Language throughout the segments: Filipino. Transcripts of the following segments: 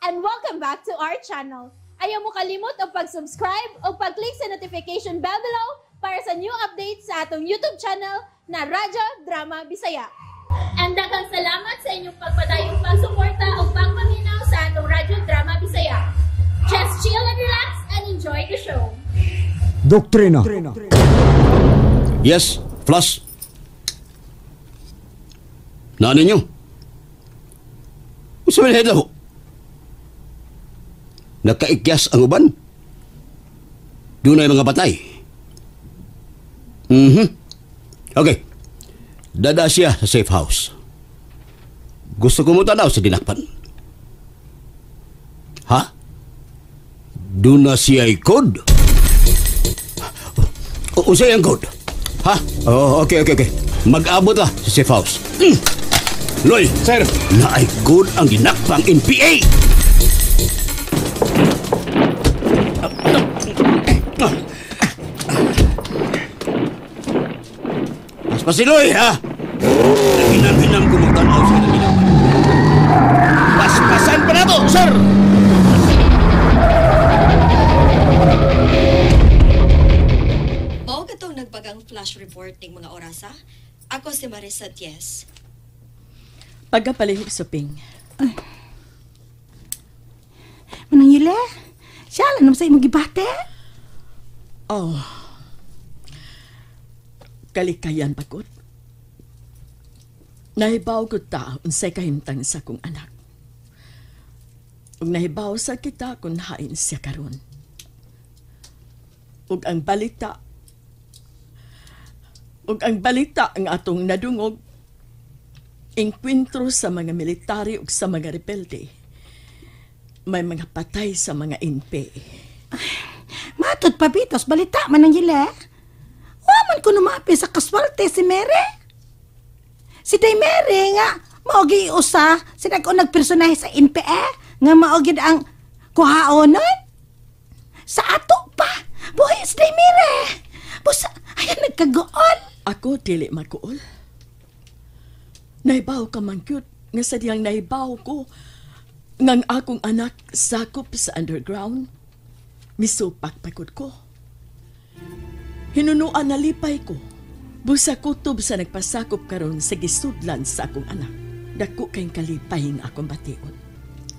and welcome back to our channel. Ayaw mo kalimot o pag-subscribe o pag-click sa notification bell below para sa new updates sa atong YouTube channel na Radyo Drama Bisaya. And daghang salamat sa inyong pagpadayong pagsuporta o pagpaminaw sa atong Radyo Drama Bisaya. Just chill and relax and enjoy the show. Doktrina. Yes, Flash. Naan ninyo? Kung sabihin na ho, nakaikyas ang uban? Doon ay mga batay. Okay. Dada siya sa safe house. Gusto ko mo tanaw sa dinakpan. Ha? Doon na siya ay code? Usay ang code? Ha? Oh, okay. Mag-abot la sa safe house. Loy, Sir. Naay code ang dinakpang NPA. Mas pasiloy, ha? Naginam-ginam ko magtanaw sa naginapan. Paspasan pa na to, sir! Mao katong nagbagang flash report ning mga orasa. Ako si Marisa Diaz. Pagkapalihog suping. Manang siya lang naman sa imong gibate. Oh. Kalikayan pagod. Nahibaw ko ta unsay kahimtang sa kong anak. Ug nahibaw sa kita kung hain siya karon. Ug ang balita ang atong nadungog inkwentro sa mga military ug sa mga rebelde. May mga patay sa mga NPA. Matod pabitos, balita man ang Waman ko numapi sa kaswalte si Mary. Si Day Mary nga, maogi usa, sinag o nagpersonahe sa NPA, nga maogi ang kuhaonon. Sa ato pa, buhay si Day Mary. Busa, ayan nagkagoon. Ako dili makuol. Naibaw ka man cute, nga sadyang naibaw ko, ngang akong anak sakop sa underground, misupak pagod ko. Hinunuan na lipay ko, busa kutob sa nagpasakop karon sa gisudlan sa akong anak. Dako kayong kalipay nga akong bation.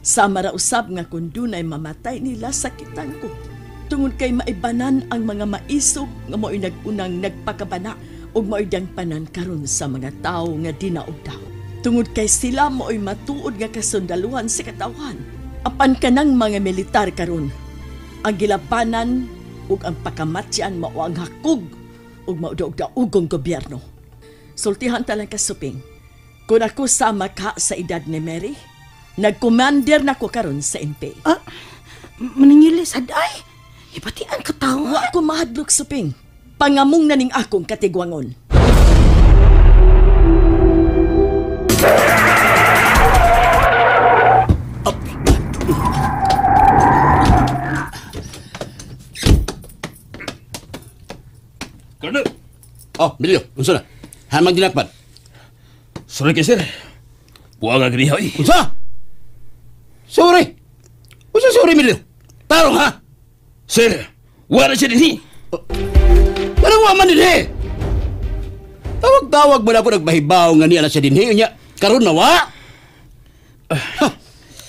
Sama ra usab nga kung dunay mamatay nila sakitan ko. Tungod kay maibanan ang mga maisog nga mo'y nagunang nagpakabana ug mo'y dangpanan karon sa mga tao nga dinaog-daw. Tungod kay sila mo'y matuod nga kasundaluhan sa katawan. Apan kanang mga militar karon, ang gilabanan ug ang pakamatyan mao ang hakog ug maudog-daugong gobyerno. Sultihan talang kasuping, kung ako sama ka sa edad ni Mary, nag-commander na ko karon sa NPA. Manang saday, ipati ang katawa. Wa ko mahadlok suping, pangamong na ning akong katigwangon. Colonel! Oh, Bilyo, unsa na? Hamang dinakpan. Sorry kay sir. Buwang ang ginihaw eh. Unsa? Sorry! Unsa sorry, Bilyo? Tarong, ha? Sir, wala siya din eh. Anong waman din, he? Tawag-tawag mo na po nagbahibaw nga niya na siya din, he? Unya, karon na, wa?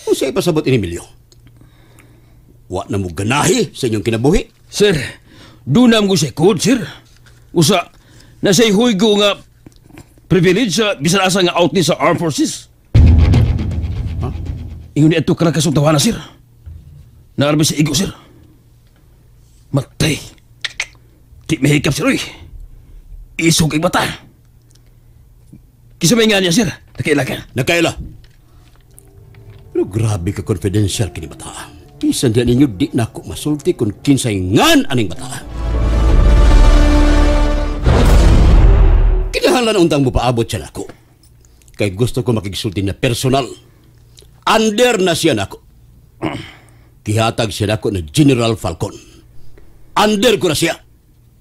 Unsa'y pasabot ini, Bilyo? Wa na mo ganahi sa inyong kinabuhi? Sir, dunam ko siya code, sir. Usa, nasa'y huygo nga privilege sa bisan asa nga out ni sa armed forces. Ha? Ingon ni ato ka lang kasuntawana, sir. Naarami sa igo, sir. Matay. Di mahikap, sir, oy. Isog ang mata. Kisa may nga niya, sir. Nakaila ka. Nakaila. Pero grabe ka confidential kini bata. Bisan diyan ninyo di na ako masulti kung kinsay ngan aning bata. Kinahalan untang mo paabot siya nako. Kay gusto ko makigisulti na personal. Under na siya nako. Kihatag siya nako na General Falcon. Under ko na siya.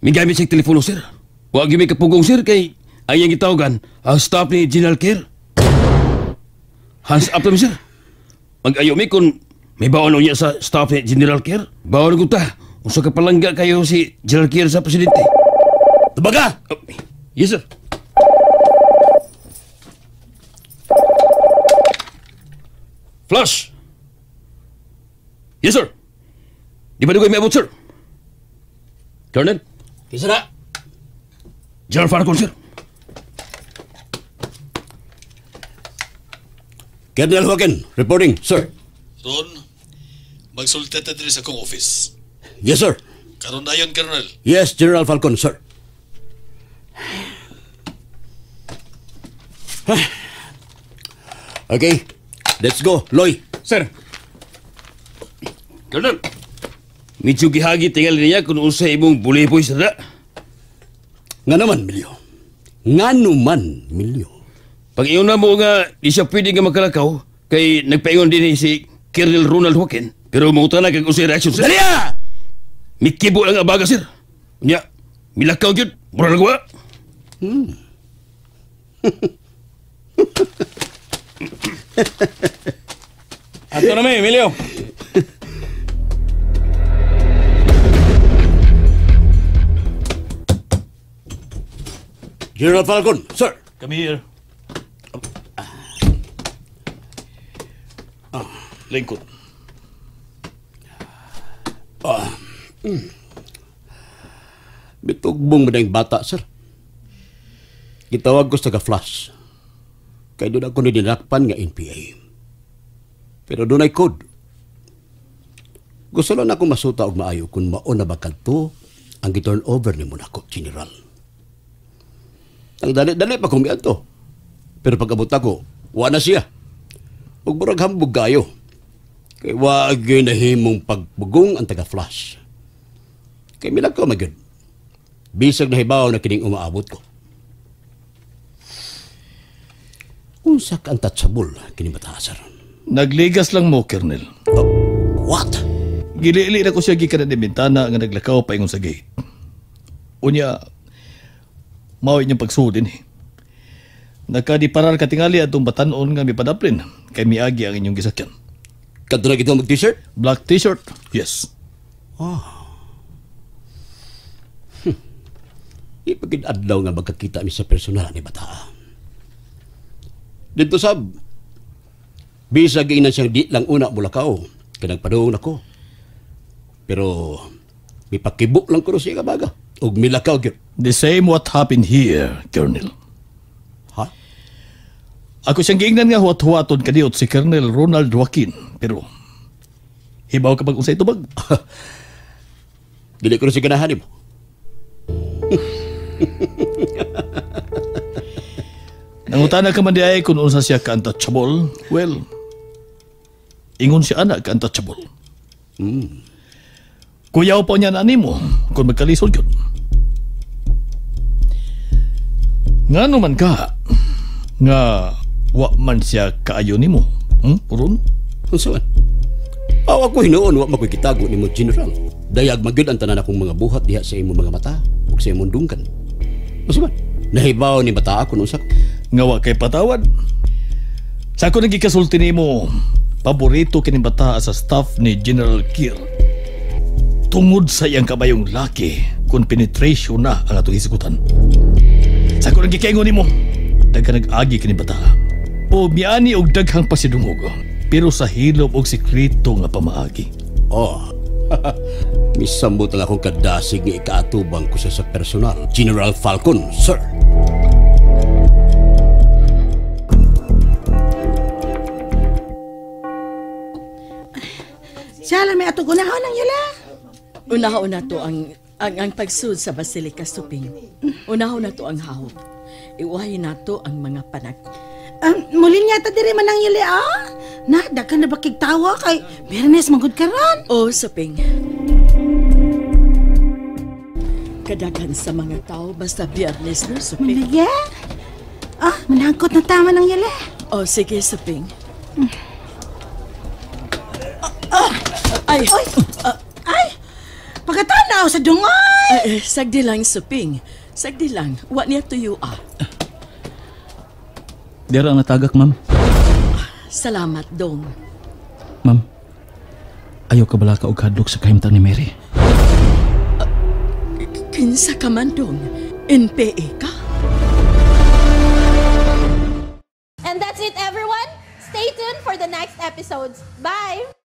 May gamit siyang telepono, sir. Huwag yung may kapugong, sir, kay ayang gitawagan ang staff ni General Kerr. Hands up namin, sir. Mag-ayaw mi kung May baon niya sa staff ni General Kier. Baon ko ta. Usa ka palangga kayo si General Kier sa presidente. Tabaga! Yes, sir. Flash! Yes, sir. Di ba kayo may abot, sir? Colonel? Kisa na? General Falcon, sir. Colonel Joaquin, reporting, sir. Ron, magsulta ta diri sa akong office. Yes, sir. Karon dayon, Colonel. Yes, General Falcon, sir. Okay, let's go. Loy. Sir. Colonel. Medyo gihagi tinggal niya kung usa imong bulipoy sir na. Nga naman, Milyo. Nga naman, Milyo. Pag iyon na mo nga, di siya pwede nga magkalakaw, kay nagpaingon din si Colonel Ronald Joaquin, pero mauta na kag usay reaction sir. Daliya! Mikibo lang abaga sir. Nya, milakaw gyud, mura lagwa. Ato na may, Emilio. General Falcon, sir. Come here. Lingkod. Bitugbong mo na yung bata, sir. Gitawag ko sa ka-flash. Kaya doon ako nidinakpan nga NPA. Pero doon ay code. Gusto lang ako masuta og maayo kung mauna ba kadto ang giturn over ni mo nako, General. Ang dali-dali pa kung to. Pero pag abot ako, wala siya. Huwag murag hambog kayo. Kaya wag yun nahimong pagbugong ang taga-flash. Kaya milag ko magyod. Bisag na hibaw na kining umaabot ko. Unsa ka untouchable kining bata, sir? Nagligas lang mo, Colonel. What? Gili-ili na ko siya gikan na bintana nga naglakaw pa ingon sa gate. Unya, mao inyong pagsudin eh. Nakadiparar katingali atong batanon nga mipadaplin kay miagi ang inyong gisakyan. Kadto na kita mag-t-shirt? Black t-shirt? Yes. Ipagid adlaw nga magkakita mi sa personal ni bata. Dito sab, bisag ina siyang di lang una bulakaw, kaya nagpadung ako. Pero, may pakibok lang ko siya kabaga. Og milakaw gyud. The same what happened here, Colonel. Ha? Ako siyang giingnan nga huwat-huwaton kaniot si Colonel Ronald Joaquin. Pero, hibaw ka pag unsay tubag. Dili ko na siya ganahan mo. Nangutana ka man di ay kung unsa siya ka-untouchable. Well, ingon siya anak ka-untouchable. Kuyaw pa niya na mo kung magkalisod yun. Nga naman ka, nga wa man siya kaayo ni mo. Puron? Unsa man? Aw ako hinuon wa makikitago nimo, General. Dayag magyud ang tanan akong mga buhat diha sa imong mga mata ug sa imong dunggan. Unsa man? Nahibaw ni bata ako nung Nga wa kay patawad. Sa ako nagikasulti nimo, paborito kini bata sa staff ni General Kier. Tungod sa iyang kabayong laki kung penetration na ang atong isikutan. Sa ako nagikaingon nimo, daghan nag-agi kini bata. O miani og daghang pasidungog. Pero sa hilom og sekreto nga pamaagi. Oh. Misambot lang akong kadasig nga ikaatubang ko sa personal. General Falcon, sir. Siya lang may atong unahon ng yula. Una-una to ang pagsud sa Basilica Suping. Una-una na to ang hawog. Iwahin na to ang mga panag. Muli niya ta diri man ang yuli, Na, dagan na bakig tawa kay Bernes magud karon. O, Suping. Kadagan sa mga tao basta Biyernes na, Suping. Muligi? Manangkot na tama ng yuli. O, sige, Suping. Ay! Ay! Pagkatanaw sa dungoy! Sagdi lang, Suping. Sagdi lang. Wa niya tuyo, Dira ang natagak, ma'am. Salamat, Dong. Ma'am, Ayaw ka bala ka og hadlok sa kahimtang ni Mary. Kinsa ka man dong? NPA ka? And that's it, everyone. Stay tuned for the next episodes. Bye!